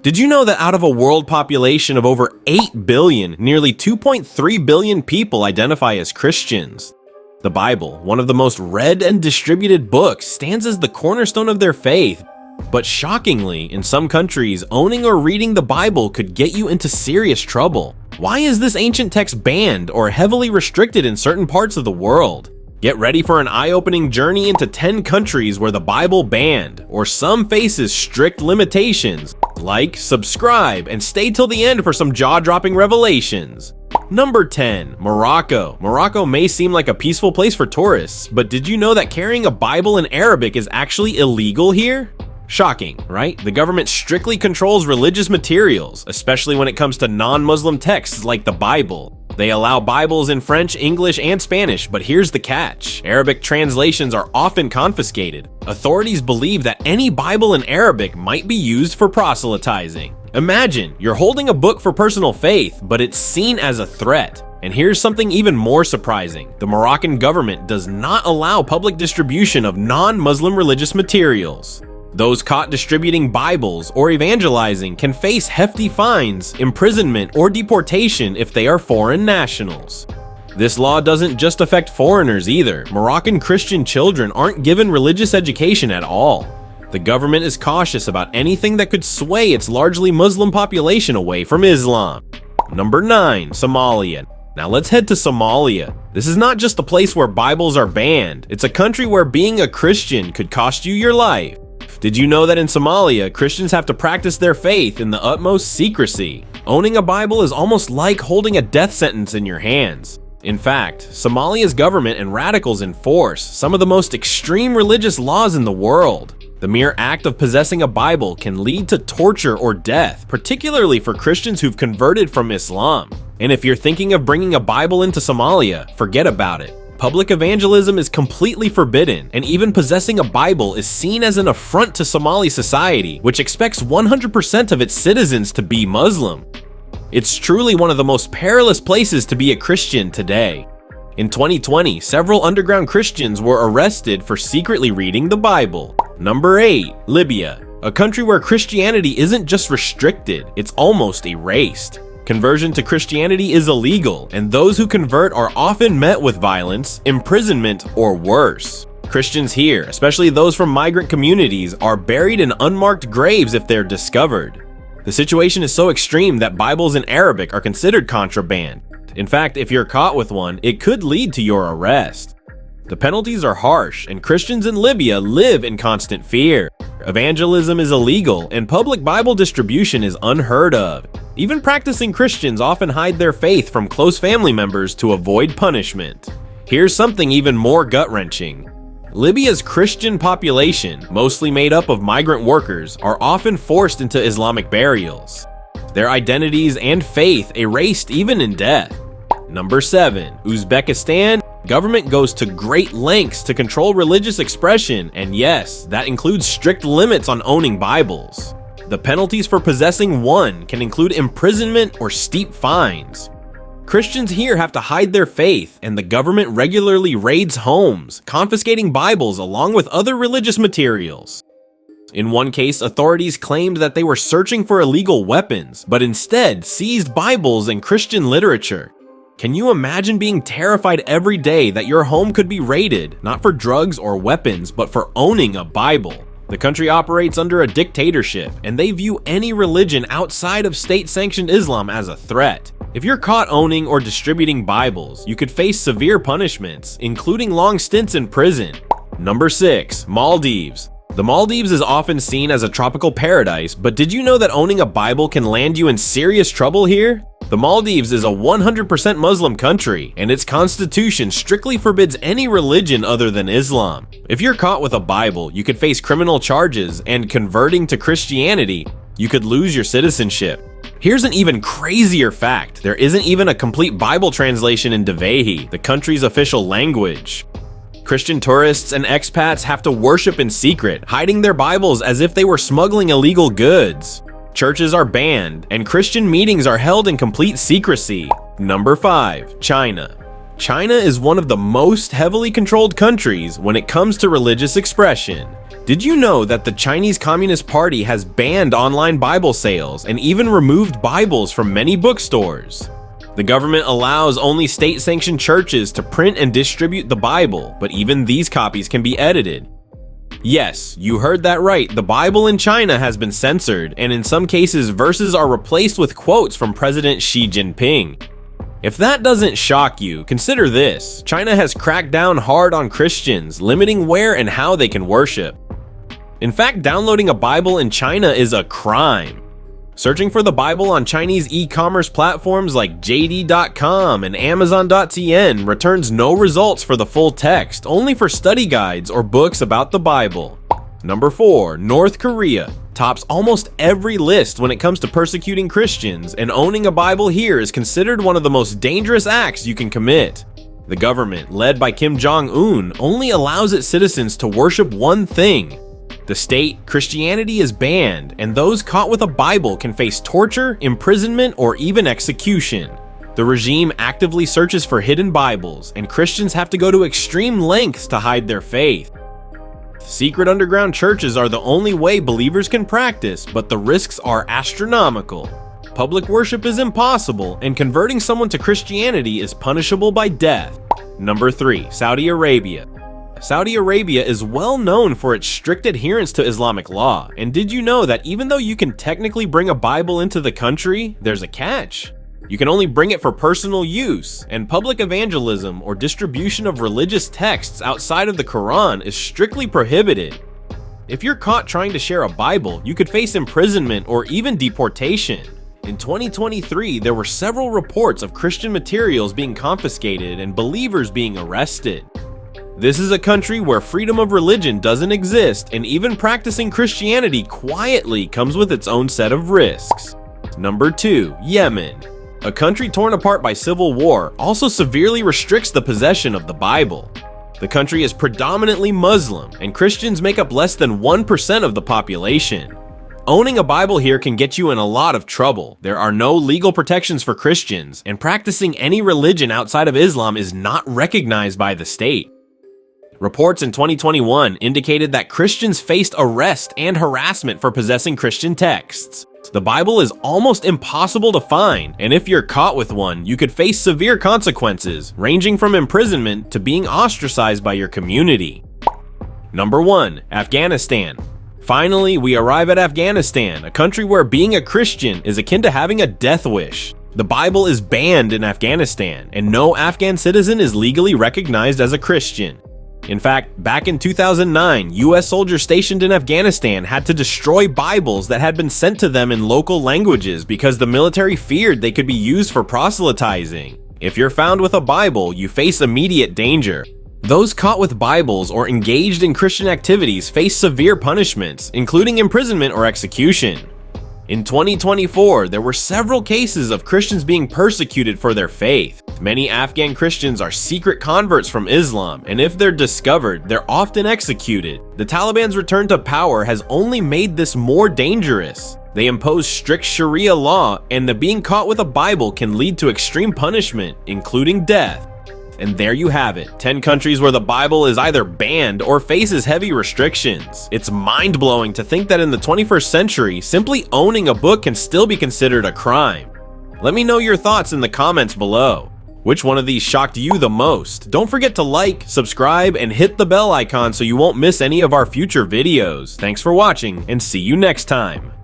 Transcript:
Did you know that out of a world population of over 8 billion, nearly 2.3 billion people identify as Christians? The Bible, one of the most read and distributed books, stands as the cornerstone of their faith. But shockingly, in some countries, owning or reading the Bible could get you into serious trouble. Why is this ancient text banned or heavily restricted in certain parts of the world? Get ready for an eye-opening journey into 10 countries where the Bible banned, or some faces strict limitations. Like, subscribe, and stay till the end for some jaw-dropping revelations. Number 10. Morocco. Morocco may seem like a peaceful place for tourists, but did you know that carrying a Bible in Arabic is actually illegal here? Shocking, right? The government strictly controls religious materials, especially when it comes to non-Muslim texts like the Bible. They allow Bibles in French, English, and Spanish, but here's the catch. Arabic translations are often confiscated. Authorities believe that any Bible in Arabic might be used for proselytizing. Imagine, you're holding a book for personal faith, but it's seen as a threat. And here's something even more surprising. The Moroccan government does not allow public distribution of non-Muslim religious materials. Those caught distributing Bibles or evangelizing can face hefty fines, imprisonment, or deportation if they are foreign nationals. This law doesn't just affect foreigners either. Moroccan Christian children aren't given religious education at all. The government is cautious about anything that could sway its largely Muslim population away from Islam. Number 9. Somalia. Now let's head to Somalia. This is not just a place where Bibles are banned, it's a country where being a Christian could cost you your life. Did you know that in Somalia, Christians have to practice their faith in the utmost secrecy? Owning a Bible is almost like holding a death sentence in your hands. In fact, Somalia's government and radicals enforce some of the most extreme religious laws in the world. The mere act of possessing a Bible can lead to torture or death, particularly for Christians who've converted from Islam. And if you're thinking of bringing a Bible into Somalia, forget about it. Public evangelism is completely forbidden, and even possessing a Bible is seen as an affront to Somali society, which expects 100% of its citizens to be Muslim. It's truly one of the most perilous places to be a Christian today. In 2020, several underground Christians were arrested for secretly reading the Bible. Number 8. Libya. A country where Christianity isn't just restricted, it's almost erased. Conversion to Christianity is illegal, and those who convert are often met with violence, imprisonment, or worse. Christians here, especially those from migrant communities, are buried in unmarked graves if they're discovered. The situation is so extreme that Bibles in Arabic are considered contraband. In fact, if you're caught with one, it could lead to your arrest. The penalties are harsh, and Christians in Libya live in constant fear. Evangelism is illegal, and public Bible distribution is unheard of. Even practicing Christians often hide their faith from close family members to avoid punishment. Here's something even more gut-wrenching. Libya's Christian population, mostly made up of migrant workers, are often forced into Islamic burials. Their identities and faith erased even in death. Number 7. Uzbekistan. Government goes to great lengths to control religious expression, and yes, that includes strict limits on owning Bibles. The penalties for possessing one can include imprisonment or steep fines. Christians here have to hide their faith, and the government regularly raids homes, confiscating Bibles along with other religious materials. In one case, authorities claimed that they were searching for illegal weapons, but instead seized Bibles and Christian literature. Can you imagine being terrified every day that your home could be raided, not for drugs or weapons, but for owning a Bible? The country operates under a dictatorship, and they view any religion outside of state-sanctioned Islam as a threat. If you're caught owning or distributing Bibles, you could face severe punishments, including long stints in prison. Number 6. Maldives. The Maldives is often seen as a tropical paradise, but did you know that owning a Bible can land you in serious trouble here? The Maldives is a 100% Muslim country, and its constitution strictly forbids any religion other than Islam. If you're caught with a Bible, you could face criminal charges, and converting to Christianity, you could lose your citizenship. Here's an even crazier fact. There isn't even a complete Bible translation in Devehi, the country's official language. Christian tourists and expats have to worship in secret, hiding their Bibles as if they were smuggling illegal goods. Churches are banned, and Christian meetings are held in complete secrecy. Number 5. China. China is one of the most heavily controlled countries when it comes to religious expression. Did you know that the Chinese Communist Party has banned online Bible sales and even removed Bibles from many bookstores? The government allows only state-sanctioned churches to print and distribute the Bible, but even these copies can be edited. Yes, you heard that right. The Bible in China has been censored, and in some cases, verses are replaced with quotes from President Xi Jinping. If that doesn't shock you, consider this. China has cracked down hard on Christians, limiting where and how they can worship. In fact, downloading a Bible in China is a crime. Searching for the Bible on Chinese e-commerce platforms like JD.com and Amazon.cn returns no results for the full text, only for study guides or books about the Bible. Number 4. North Korea tops almost every list when it comes to persecuting Christians, and owning a Bible here is considered one of the most dangerous acts you can commit. The government, led by Kim Jong-un, only allows its citizens to worship one thing. The state, Christianity is banned, and those caught with a Bible can face torture, imprisonment, or even execution. The regime actively searches for hidden Bibles, and Christians have to go to extreme lengths to hide their faith. Secret underground churches are the only way believers can practice, but the risks are astronomical. Public worship is impossible, and converting someone to Christianity is punishable by death. Number 3. Saudi Arabia. Saudi Arabia is well known for its strict adherence to Islamic law, and did you know that even though you can technically bring a Bible into the country, there's a catch? You can only bring it for personal use, and public evangelism or distribution of religious texts outside of the Quran is strictly prohibited. If you're caught trying to share a Bible, you could face imprisonment or even deportation. In 2023, there were several reports of Christian materials being confiscated and believers being arrested. This is a country where freedom of religion doesn't exist, and even practicing Christianity quietly comes with its own set of risks. Number 2. Yemen. A country torn apart by civil war also severely restricts the possession of the Bible. The country is predominantly Muslim, and Christians make up less than 1% of the population. Owning a Bible here can get you in a lot of trouble. There are no legal protections for Christians, and practicing any religion outside of Islam is not recognized by the state. Reports in 2021 indicated that Christians faced arrest and harassment for possessing Christian texts. The Bible is almost impossible to find, and if you're caught with one, you could face severe consequences, ranging from imprisonment to being ostracized by your community. Number 1. Afghanistan. Finally, we arrive at Afghanistan, a country where being a Christian is akin to having a death wish. The Bible is banned in Afghanistan, and no Afghan citizen is legally recognized as a Christian. In fact, back in 2009, US soldiers stationed in Afghanistan had to destroy Bibles that had been sent to them in local languages because the military feared they could be used for proselytizing. If you're found with a Bible, you face immediate danger. Those caught with Bibles or engaged in Christian activities face severe punishments, including imprisonment or execution. In 2024, there were several cases of Christians being persecuted for their faith. Many Afghan Christians are secret converts from Islam, and if they're discovered, they're often executed. The Taliban's return to power has only made this more dangerous. They impose strict Sharia law, and the being caught with a Bible can lead to extreme punishment, including death. And there you have it, 10 countries where the Bible is either banned or faces heavy restrictions. It's mind-blowing to think that in the 21st century, simply owning a book can still be considered a crime. Let me know your thoughts in the comments below. Which one of these shocked you the most? Don't forget to like, subscribe, and hit the bell icon so you won't miss any of our future videos. Thanks for watching, and see you next time.